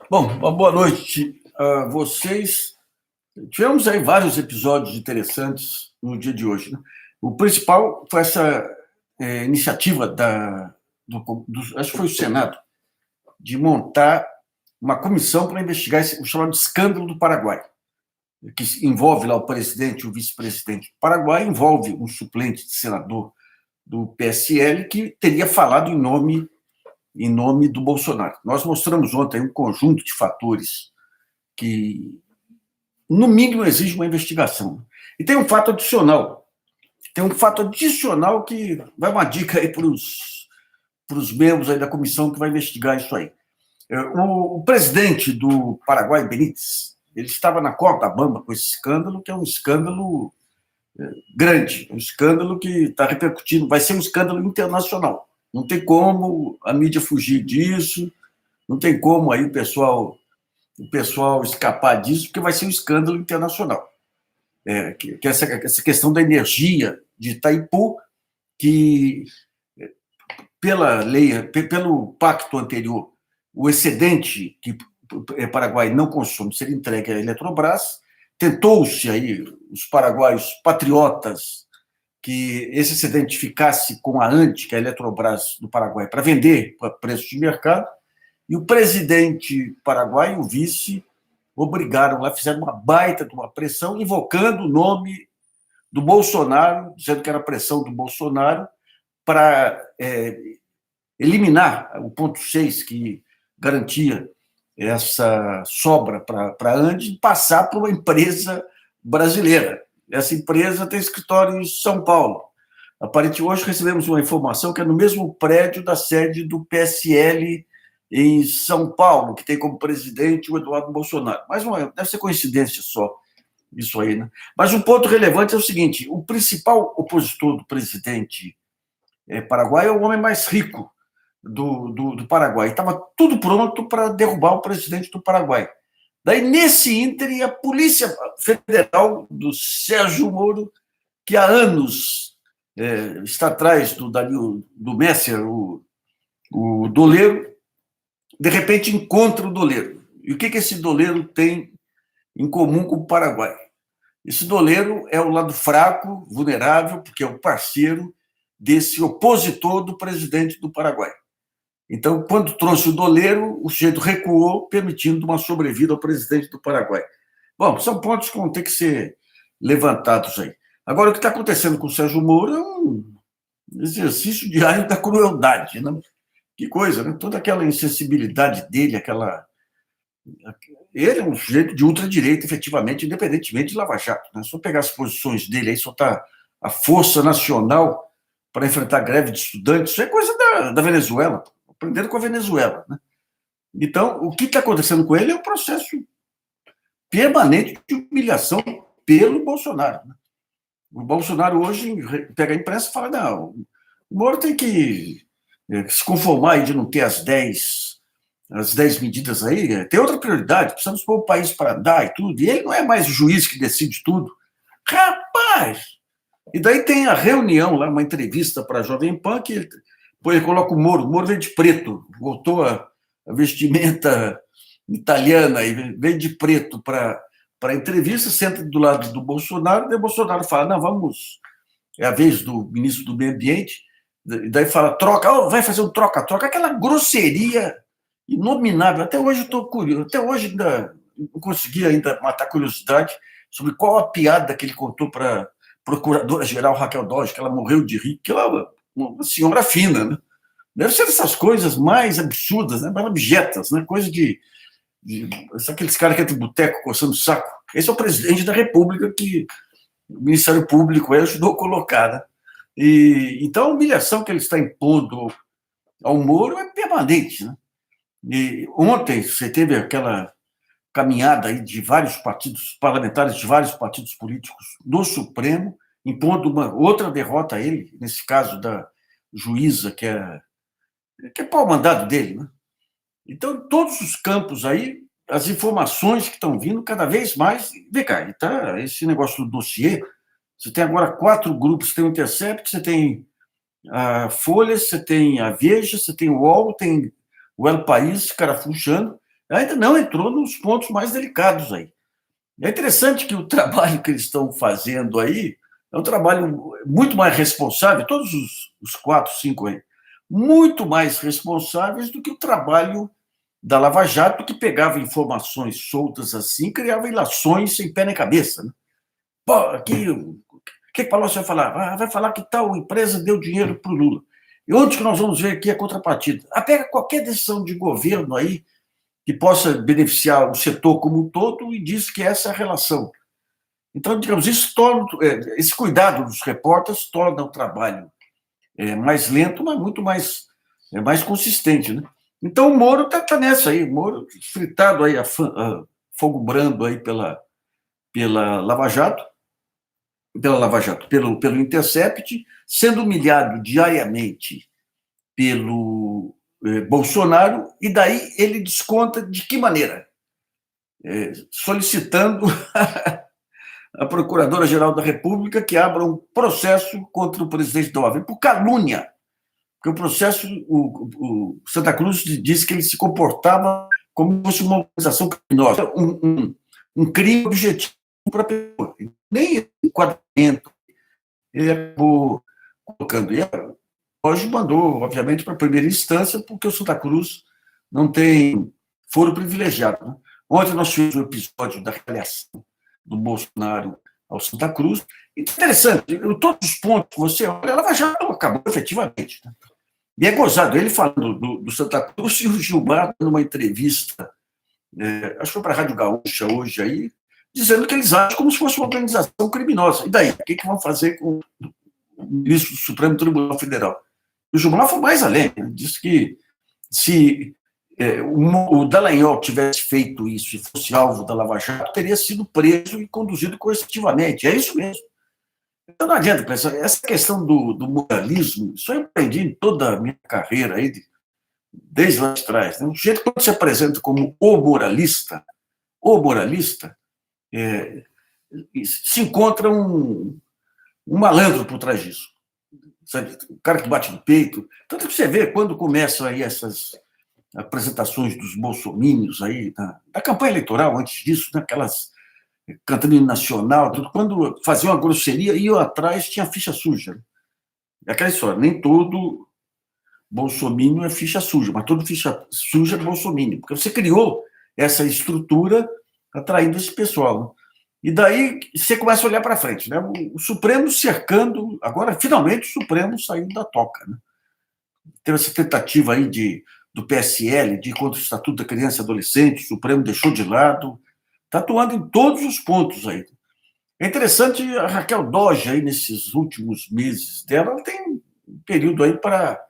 Bom, uma boa noite a vocês. Tivemos aí vários episódios interessantes no dia de hoje, né? O principal foi essa iniciativa acho que foi o Senado, de montar uma comissão para investigar o chamado escândalo do Paraguai, que envolve lá o presidente e o vice-presidente do Paraguai, envolve um suplente de senador do PSL que teria falado em nome do Bolsonaro. Nós mostramos ontem um conjunto de fatores que, no mínimo, exige uma investigação. E tem um fato adicional. Que vai uma dica aí para os membros aí da comissão que vai investigar isso aí. O presidente do Paraguai, Benítez, ele estava na corda bamba com esse escândalo, que é um escândalo grande, um escândalo que está repercutindo, vai ser um escândalo internacional. Não tem como a mídia fugir disso, não tem como aí o pessoal escapar disso, porque vai ser um escândalo internacional. Que essa questão da energia de Itaipu, que, pela lei, pelo pacto anterior, o excedente que o Paraguai não consome seria entregue à Eletrobras. Tentou-se aí, os paraguaios patriotas, que esse excedente ficasse com a ANTE, que é a Eletrobras do Paraguai, para vender para preço de mercado, e o presidente paraguaio e o vice obrigaram lá, fizeram uma baita de uma pressão, invocando o nome do Bolsonaro, dizendo que era a pressão do Bolsonaro, para eliminar o ponto 6, que garantia essa sobra para a ANDE, e passar para uma empresa brasileira. Essa empresa tem escritório em São Paulo. Aparentemente, hoje recebemos uma informação que é no mesmo prédio da sede do PSL em São Paulo, que tem como presidente o Eduardo Bolsonaro. Mas deve ser coincidência só isso aí, né? Mas um ponto relevante é o seguinte: o principal opositor do presidente paraguaio é o homem mais rico do Paraguai. Estava tudo pronto para derrubar o presidente do Paraguai. Daí, nesse ínterim, a Polícia Federal do Sérgio Moro, que há anos está atrás do Messer, o doleiro, de repente encontra o doleiro. E o que esse doleiro tem em comum com o Paraguai? Esse doleiro é o lado fraco, vulnerável, porque é o parceiro desse opositor do presidente do Paraguai. Então, quando trouxe o doleiro, o sujeito recuou, permitindo uma sobrevida ao presidente do Paraguai. Bom, são pontos que vão ter que ser levantados aí. Agora, o que está acontecendo com o Sérgio Moro é um exercício diário da crueldade, né? Que coisa, né? Toda aquela insensibilidade dele, ele é um sujeito de ultradireita, efetivamente, independentemente de Lava Jato, né? Só pegar as posições dele aí, soltar a Força Nacional para enfrentar a greve de estudantes, isso é coisa da Venezuela, aprendendo com a Venezuela, né? Então, o que está acontecendo com ele é um processo permanente de humilhação pelo Bolsonaro, né? O Bolsonaro hoje pega a imprensa e fala: não, o Moro tem que se conformar aí de não ter as 10 medidas aí, tem outra prioridade, precisamos pôr o país para andar e tudo, e ele não é mais o juiz que decide tudo. Rapaz! E daí tem a reunião lá, uma entrevista para a Jovem Pan, que ele coloca o Moro veio de preto, voltou a vestimenta italiana e veio de preto para a entrevista, senta do lado do Bolsonaro, e o Bolsonaro fala: não, vamos, é a vez do ministro do Meio Ambiente, e daí fala: troca, vai fazer um troca-troca, aquela grosseria inominável. Até hoje eu estou curioso, até hoje ainda não consegui ainda matar a curiosidade sobre qual a piada que ele contou para a procuradora-geral Raquel Dodge, que ela morreu de rir, que ela é uma senhora fina, né? Deve ser essas coisas mais absurdas, né? Mais abjetas, né? Coisa aqueles caras que entram no boteco coçando o saco. Esse é o presidente da República que o Ministério Público ajudou a colocar, né? Então, a humilhação que ele está impondo ao Moro é permanente, né? E ontem você teve aquela caminhada aí de vários partidos parlamentares, de vários partidos políticos do Supremo, impondo uma outra derrota a ele, nesse caso da juíza, que é pau mandado dele, né? Então, todos os campos aí, as informações que estão vindo cada vez mais. Vem cá, tá, esse negócio do dossiê, você tem agora 4 grupos, você tem o Intercept, você tem a Folha, você tem a Veja, você tem o UOL, tem o El País carafunchando, ainda não entrou nos pontos mais delicados aí. É interessante que o trabalho que eles estão fazendo aí é um trabalho muito mais responsável, todos os quatro, cinco aí, muito mais responsáveis do que o trabalho da Lava Jato, que pegava informações soltas assim, criava ilações sem pé nem cabeça. Né? Pô, aqui, o que o Palocci vai falar? Vai falar que tal empresa deu dinheiro para o Lula. E onde que nós vamos ver aqui a contrapartida? Pega qualquer decisão de governo aí que possa beneficiar o setor como um todo e diz que essa é a relação. Então, digamos, isso torna, esse cuidado dos repórteres torna o trabalho mais lento, mas muito mais consistente. Né? Então, o Moro está nessa aí, o Moro fritado aí, a fogo brando aí pela Lava Jato, pelo Intercept, sendo humilhado diariamente pelo Bolsonaro, e daí ele desconta de que maneira? Solicitando a Procuradora-Geral da República que abra um processo contra o presidente da OAB por calúnia, porque o processo, o Santa Cruz disse que ele se comportava como se fosse uma organização criminosa, um crime objetivo para a pessoa. Nem enquadramento ele acabou colocando. E hoje mandou, obviamente, para a primeira instância, porque o Santa Cruz não tem foro privilegiado. Né? Ontem nós tivemos um episódio da retaliação do Bolsonaro ao Santa Cruz. Interessante, todos os pontos que você olha, ela já acabou efetivamente. Né? E é gozado, ele falando do Santa Cruz e o Gilmar, numa entrevista, acho que foi para a Rádio Gaúcha hoje aí, dizendo que eles acham como se fosse uma organização criminosa. E daí? O que vão fazer com o ministro do Supremo Tribunal Federal? O Gilmar foi mais além, né? Disse que se o Dallagnol tivesse feito isso e fosse alvo da Lava Jato, teria sido preso e conduzido coercitivamente. É isso mesmo. Então não adianta pensar. Essa questão do moralismo, isso eu aprendi em toda a minha carreira, aí, desde lá de trás. Né? O jeito que se apresenta como o moralista se encontra um malandro por trás disso. Sabe? O cara que bate no peito. Tanto que você vê quando começam aí essas apresentações dos bolsomínios aí, da campanha eleitoral, antes disso, naquelas cantando hino nacional, tudo, quando faziam uma grosseria, iam atrás, tinha ficha suja. É aquela história, nem todo bolsomínio é ficha suja, mas todo ficha suja é bolsomínio, porque você criou essa estrutura atraindo esse pessoal. Né? E daí você começa a olhar para frente, né? O Supremo cercando, agora finalmente o Supremo saiu da toca. Né? Teve essa tentativa aí do PSL de ir contra o Estatuto da Criança e Adolescente, o Supremo deixou de lado, está atuando em todos os pontos aí. É interessante, a Raquel Dodge, aí, nesses últimos meses dela, ela tem um período aí para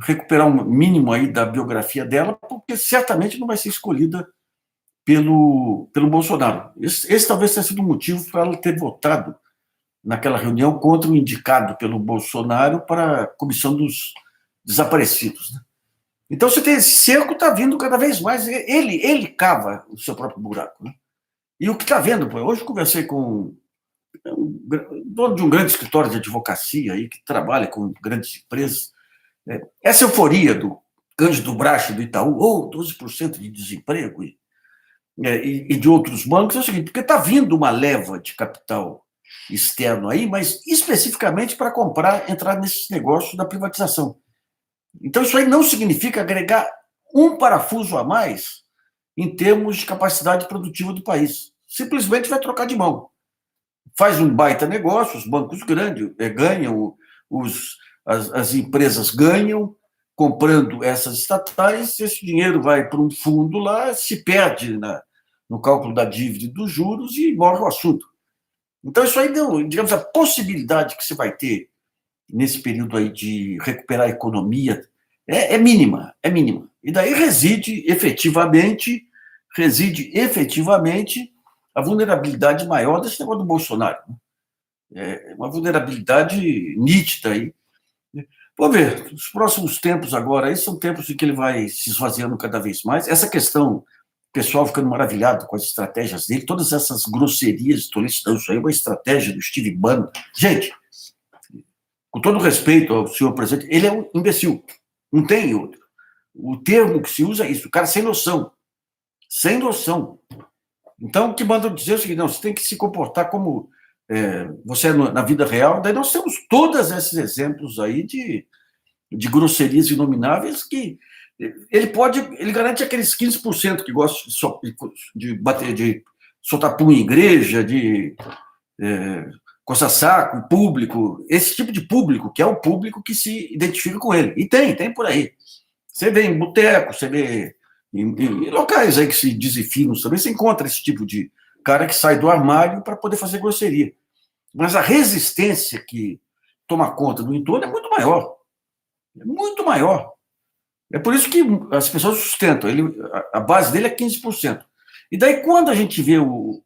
recuperar um mínimo aí da biografia dela, porque certamente não vai ser escolhida pelo Bolsonaro. Esse talvez tenha sido um motivo para ela ter votado naquela reunião contra o indicado pelo Bolsonaro para a Comissão dos Desaparecidos. Né? Então, você tem esse cerco, está vindo cada vez mais. Ele cava o seu próprio buraco. Né? E o que está vendo, hoje eu conversei com um dono de um grande escritório de advocacia aí, que trabalha com grandes empresas. Essa euforia do Cândido Bracho do Itaú, 12% de desemprego, e de outros bancos, é o seguinte, porque está vindo uma leva de capital externo aí, mas especificamente para entrar nesses negócios da privatização. Então, isso aí não significa agregar um parafuso a mais em termos de capacidade produtiva do país. Simplesmente vai trocar de mão. Faz um baita negócio, os bancos grandes ganham, as empresas ganham, comprando essas estatais, esse dinheiro vai para um fundo lá, se perde no cálculo da dívida e dos juros e morre o assunto. Então, isso aí deu, digamos, a possibilidade que você vai ter nesse período aí de recuperar a economia é mínima, é mínima. E daí reside efetivamente a vulnerabilidade maior desse negócio do Bolsonaro. É uma vulnerabilidade nítida aí. Vamos ver, os próximos tempos agora aí são tempos em que ele vai se esvaziando cada vez mais. Essa questão, o pessoal ficando maravilhado com as estratégias dele, todas essas grosserias, isso aí é uma estratégia do Steve Bannon. Gente, com todo respeito ao senhor presidente, ele é um imbecil. Não tem outro. O termo que se usa é isso, o cara sem noção. Sem noção. Então, o que mandam dizer é o seguinte, não, você tem que se comportar como você é na vida real. Daí nós temos todos esses exemplos aí de grosserias inomináveis que ele garante aqueles 15% que gostam de bater, de soltar pum em igreja, de coçar saco, público, esse tipo de público, que é o público que se identifica com ele. E tem por aí. Você vê em boteco, você vê em locais aí que se dizem finos também, você encontra esse tipo de cara que sai do armário para poder fazer grosseria. Mas a resistência que toma conta do entorno é muito maior. É muito maior. É por isso que as pessoas sustentam. A base dele é 15%. E daí, quando a gente vê o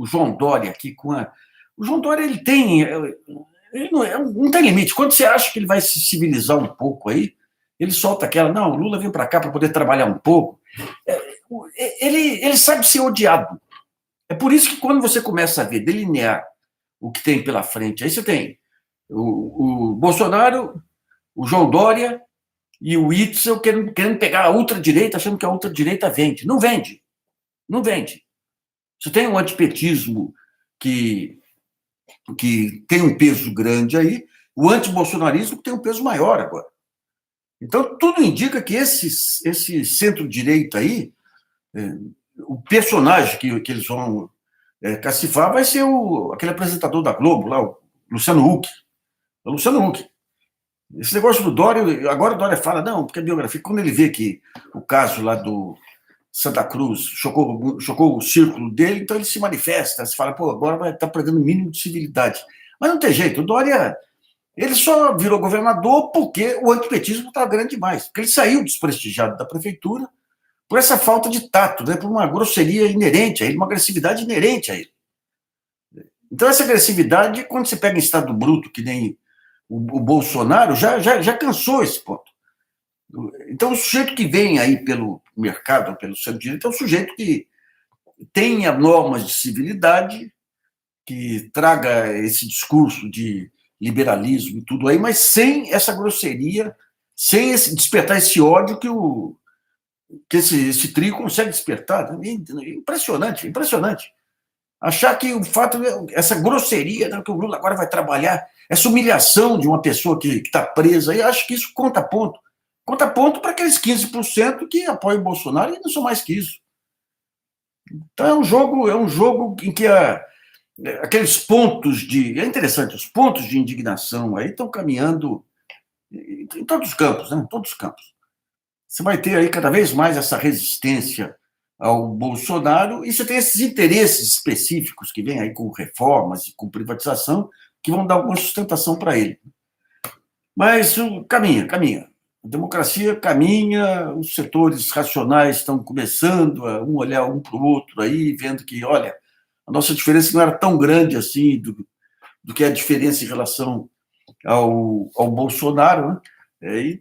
João Dória aqui com a. O João Dória, ele tem. Ele não tem limite. Quando você acha que ele vai se civilizar um pouco aí, ele solta aquela. Não, o Lula vem para cá para poder trabalhar um pouco. Ele sabe ser odiado. É por isso que quando você começa a ver, delinear o que tem pela frente, aí você tem o Bolsonaro, o João Dória e o Itzel querendo pegar a ultradireita, achando que a ultradireita vende. Não vende. Não vende. Você tem um antipetismo que tem um peso grande aí, o antibolsonarismo tem um peso maior agora. Então, tudo indica que esse centro-direita aí, o personagem que eles vão cacifar vai ser aquele apresentador da Globo, lá, o Luciano Huck. O Luciano Huck. Esse negócio do Dória, agora o Dória fala, não, porque a biografia, quando ele vê que o caso lá do Santa Cruz chocou o círculo dele, então ele se manifesta, se fala, pô, agora vai estar perdendo o mínimo de civilidade. Mas não tem jeito, o Dória, ele só virou governador porque o antipetismo estava grande demais, porque ele saiu desprestigiado da prefeitura por essa falta de tato, né, por uma grosseria inerente a ele, uma agressividade inerente a ele. Então essa agressividade, quando você pega em estado bruto, que nem o Bolsonaro, já cansou esse ponto. Então, o sujeito que vem aí pelo mercado, pelo centro-direita, é um sujeito que tenha normas de civilidade, que traga esse discurso de liberalismo e tudo aí, mas sem essa grosseria, sem despertar esse ódio que esse trio consegue despertar. Impressionante, impressionante. Achar que o fato, essa grosseria, né, que o Lula agora vai trabalhar, essa humilhação de uma pessoa que está presa, eu acho que isso conta ponto. Conta ponto para aqueles 15% que apoiam o Bolsonaro e não são mais que isso. Então é um jogo em que aqueles pontos de. É interessante, os pontos de indignação aí estão caminhando em todos os campos, né? Em todos os campos. Você vai ter aí cada vez mais essa resistência ao Bolsonaro, e você tem esses interesses específicos que vêm aí com reformas e com privatização, que vão dar alguma sustentação para ele. Mas caminha. A democracia caminha, os setores racionais estão começando a olhar um para o outro aí, vendo que, olha, a nossa diferença não era tão grande assim do que a diferença em relação ao Bolsonaro, né?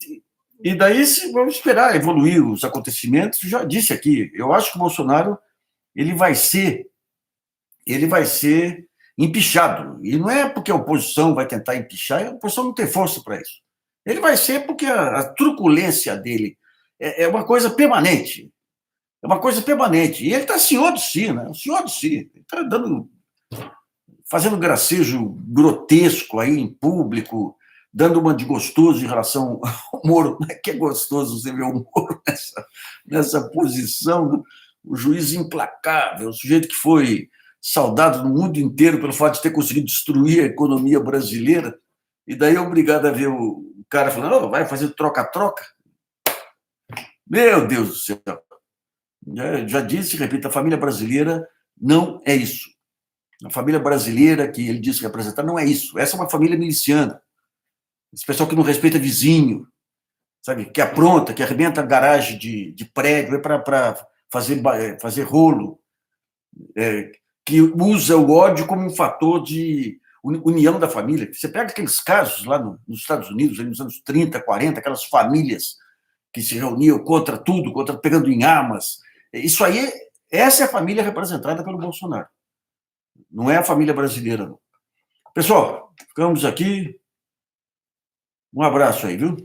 E daí vamos esperar evoluir os acontecimentos. Já disse aqui, eu acho que o Bolsonaro ele vai ser empichado. E não é porque a oposição vai tentar empichar, a oposição não tem força para isso. Ele vai ser porque a truculência dele é uma coisa permanente. É uma coisa permanente. E ele está senhor de si, né? O senhor de si. Ele está fazendo gracejo grotesco aí em público, dando uma de gostoso em relação ao Moro. Não é que é gostoso você ver o Moro nessa posição, né? O juiz implacável, o sujeito que foi saudado no mundo inteiro pelo fato de ter conseguido destruir a economia brasileira, e daí é obrigado a ver o cara falando, oh, vai fazer troca-troca. Meu Deus do céu. Já disse, repito, a família brasileira não é isso. A família brasileira que ele disse representar não é isso. Essa é uma família miliciana. Esse pessoal que não respeita vizinho, sabe? Que apronta, que arrebenta a garagem de prédio para fazer rolo, que usa o ódio como um fator de união da família. Você pega aqueles casos lá nos Estados Unidos, nos anos 30, 40, aquelas famílias que se reuniam contra tudo, pegando em armas. Isso aí, essa é a família representada pelo Bolsonaro. Não é a família brasileira, não. Pessoal, ficamos aqui. Um abraço aí, viu?